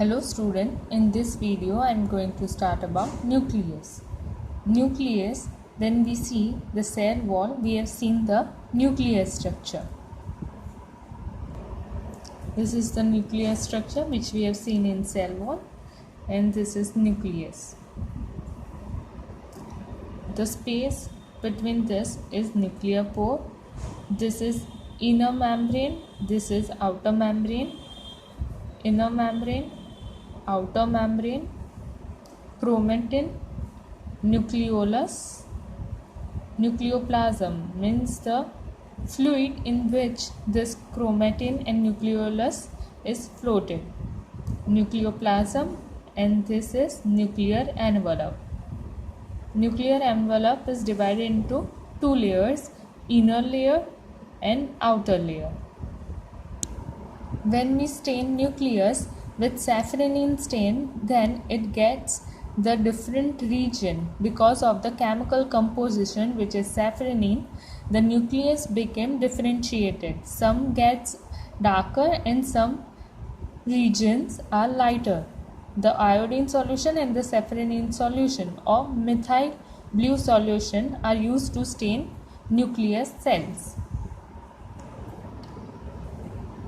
Hello student, in this video I am going to start about nucleus. Nucleus, when we see the cell wall, we have seen the nucleus structure. This is the nucleus structure which we have seen in cell wall, and this is nucleus. The space between this is nuclear pore. This is inner membrane, this is outer membrane, inner membrane, outer membrane, chromatin, nucleolus. Nucleoplasm means the fluid in which this chromatin and nucleolus is floated. Nucleoplasm, and this is nuclear envelope. Nuclear envelope is divided into two layers, inner layer and outer layer. When we stain nucleus with safranin stain, then it gets the different region because of the chemical composition, which is safranin. The nucleus became differentiated. Some gets darker and some regions are lighter. The iodine solution and the safranin solution or methyl blue solution are used to stain nucleus cells.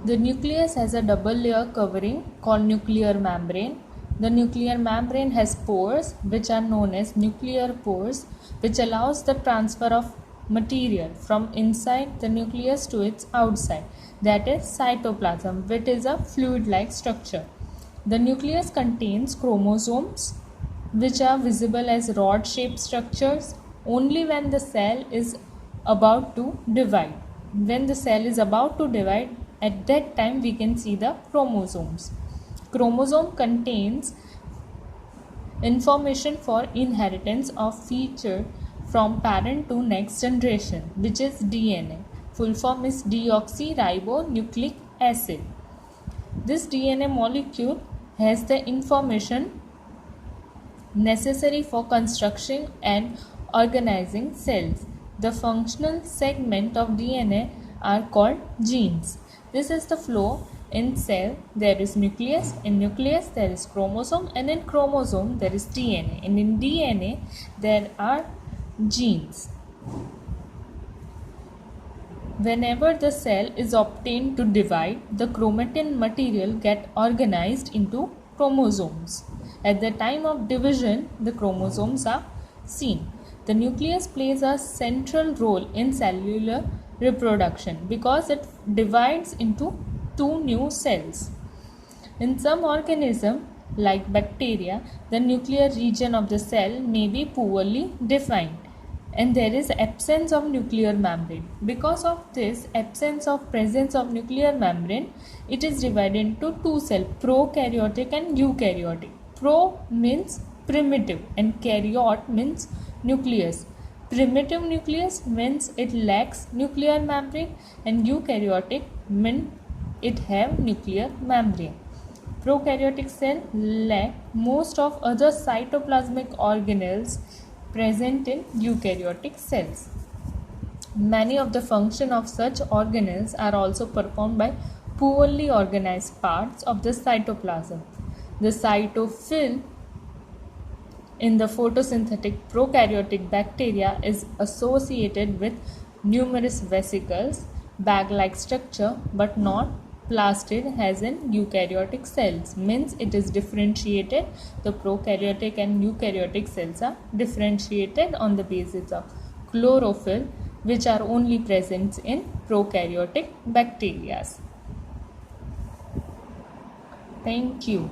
The nucleus has a double layer covering called nuclear membrane. The nuclear membrane has pores which are known as nuclear pores, which allows the transfer of material from inside the nucleus to its outside, that is cytoplasm, which is a fluid-like structure. The nucleus contains chromosomes which are visible as rod-shaped structures only when the cell is about to divide. When the cell is about to divide, at that time we can see the chromosomes. Chromosome contains information for inheritance of feature from parent to next generation, which is DNA. Full form is deoxyribonucleic acid. This DNA molecule has the information necessary for construction and organizing cells. The functional segment of DNA are called genes. This is the flow in cell. There is nucleus, in nucleus there is chromosome, and in chromosome there is DNA, and in DNA there are genes. Whenever the cell is obtained to divide, the chromatin material get organized into chromosomes. At the time of division, the chromosomes are seen. The nucleus plays a central role in cellular reproduction because it divides into two new cells. In some organisms, like bacteria, the nuclear region of the cell may be poorly defined and there is absence of nuclear membrane. Because of this absence of presence of nuclear membrane, it is divided into two cells, prokaryotic and eukaryotic. Pro means primitive and karyot means nucleus. Primitive nucleus means it lacks nuclear membrane, and eukaryotic means it have nuclear membrane. Prokaryotic cell lack most of other cytoplasmic organelles present in eukaryotic cells. Many of the functions of such organelles are also performed by poorly organized parts of the cytoplasm. The cytophyll in the photosynthetic prokaryotic bacteria is associated with numerous vesicles, bag-like structure, but not plastid as in eukaryotic cells, means it is differentiated. The prokaryotic and eukaryotic cells are differentiated on the basis of chlorophyll, which are only present in prokaryotic bacteria. Thank you.